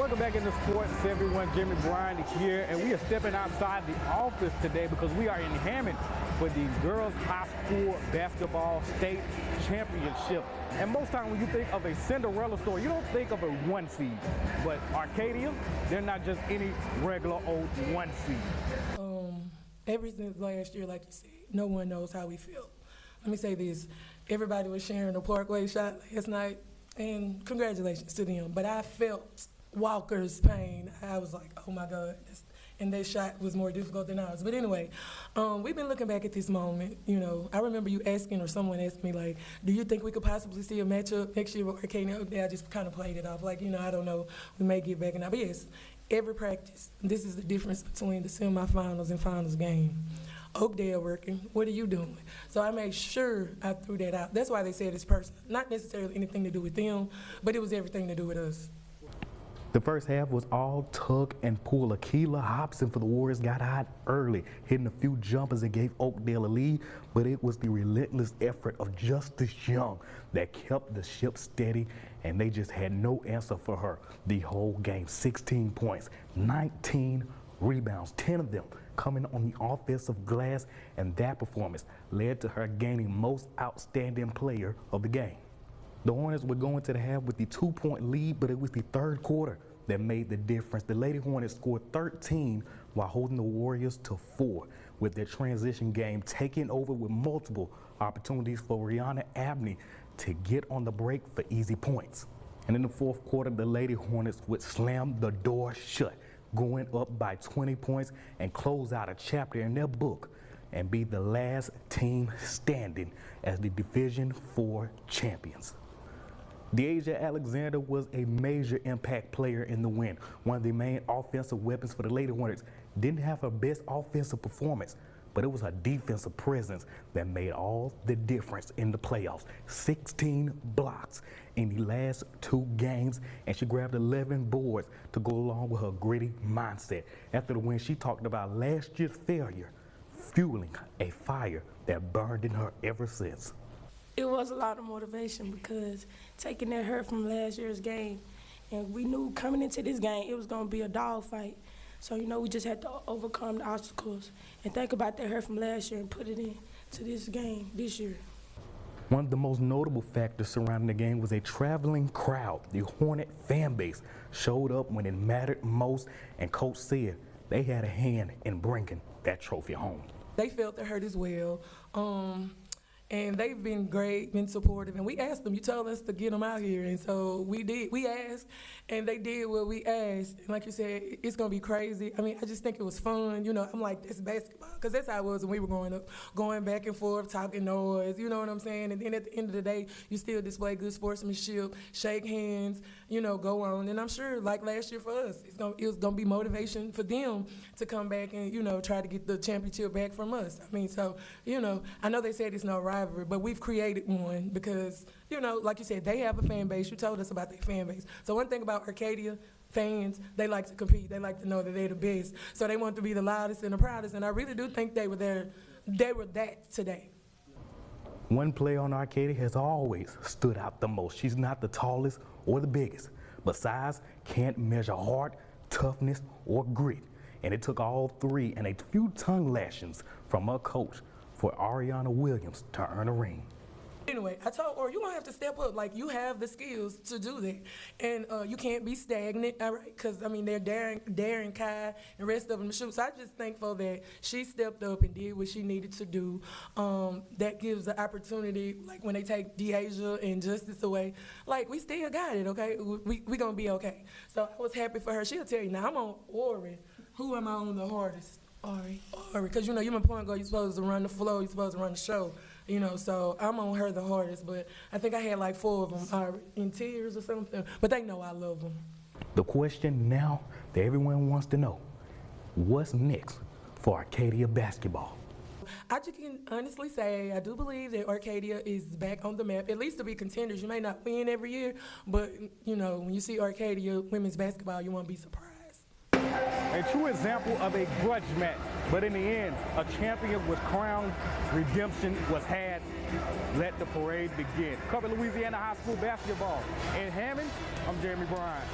Welcome back into sports, everyone. Jimmy Bryant is here, and we are stepping outside the office today because we are in Hammond for the girls high school basketball state championship. And most times when you think of a Cinderella story, you don't think of a one seed. But Arcadia, they're not just any regular old one seed. Ever since last year, like you said, no one knows how we feel. Let me say this. Everybody was sharing the Parkway shot last night, and congratulations to them. But I felt Walker's pain. I was like, oh my God. And that shot was more difficult than ours. But anyway, we've been looking back at this moment. You know, I remember you asking, or someone asked me, like, do you think we could possibly see a matchup next year with Arcadia? I just kind of played it off, like, I don't know. We may get back. But yes, every practice, this is the difference between the semifinals and finals game. Oakdale working, what are you doing? So I made sure I threw that out. That's why they said it's personal. Not necessarily anything to do with them, but it was everything to do with us. The first half was all tug and pull. Akila Hobson for the Warriors got hot early, hitting a few jumpers that gave Oakdale a lead, but it was the relentless effort of Justice Young that kept the ship steady, and they just had no answer for her the whole game. 16 points, 19 rebounds, 10 of them coming on the offensive glass, and that performance led to her gaining most outstanding player of the game. The Hornets were going to the half with the 2-point lead, but it was the third quarter that made the difference. The Lady Hornets scored 13 while holding the Warriors to 4, with their transition game taking over with multiple opportunities for Rihanna Abney to get on the break for easy points. And in the fourth quarter, the Lady Hornets would slam the door shut, going up by 20 points and close out a chapter in their book and be the last team standing as the Division IV champions. Deasia Alexander was a major impact player in the win. One of the main offensive weapons for the Lady Hornets. Didn't have her best offensive performance, but it was her defensive presence that made all the difference in the playoffs. 16 blocks in the last 2 games, and she grabbed 11 boards to go along with her gritty mindset. After the win, she talked about last year's failure fueling a fire that burned in her ever since. It was a lot of motivation because taking that hurt from last year's game, and we knew coming into this game it was going to be a dogfight. So, we just had to overcome the obstacles and think about that hurt from last year and put it into this game this year. One of the most notable factors surrounding the game was a traveling crowd. The Hornet fan base showed up when it mattered most, and Coach said they had a hand in bringing that trophy home. They felt the hurt as well. And they've been great, been supportive, and we asked them. You told us to get them out here, and so we did. We asked, and they did what we asked. And like you said, it's gonna be crazy. I mean, I just think it was fun. I'm like, this basketball, because that's how it was when we were growing up, going back and forth, talking noise. You know what I'm saying? And then at the end of the day, you still display good sportsmanship, shake hands, go on. And I'm sure, like last year for us, it was gonna be motivation for them to come back and try to get the championship back from us. I mean, so I know they said it's no rivalry, but we've created one because, like you said, they have a fan base. You told us about their fan base. So one thing about Arcadia fans, they like to compete. They like to know that they're the best. So they want to be the loudest and the proudest, and I really do think they were there. They were that today. One player on Arcadia has always stood out the most. She's not the tallest or the biggest, but size can't measure heart, toughness, or grit. And it took all 3 and a few tongue lashings from her coach for Ariana Williams to earn a ring. Anyway, I told her, you're going to have to step up. Like, you have the skills to do that. And you can't be stagnant, all right? Because, they're Darren, Kai, and the rest of them shoot. So I'm just thankful that she stepped up and did what she needed to do. That gives the opportunity, like when they take Deasia and Justice away, like, we still got it, okay? We going to be okay. So I was happy for her. She'll tell you, now I'm on Ori. Who am I on the hardest? Ari, because you're my point guard, you're supposed to run the flow, you're supposed to run the show, so I'm on her the hardest, but I think I had like 4 of them in tears or something, but they know I love them. The question now that everyone wants to know, what's next for Arcadia basketball? I just can honestly say I do believe that Arcadia is back on the map, at least to be contenders. You may not win every year, but, when you see Arcadia women's basketball, you won't be surprised. A true example of a grudge match, but in the end, a champion was crowned, redemption was had. Let the parade begin. Cover Louisiana High School basketball. In Hammond, I'm Jeremy Bryant.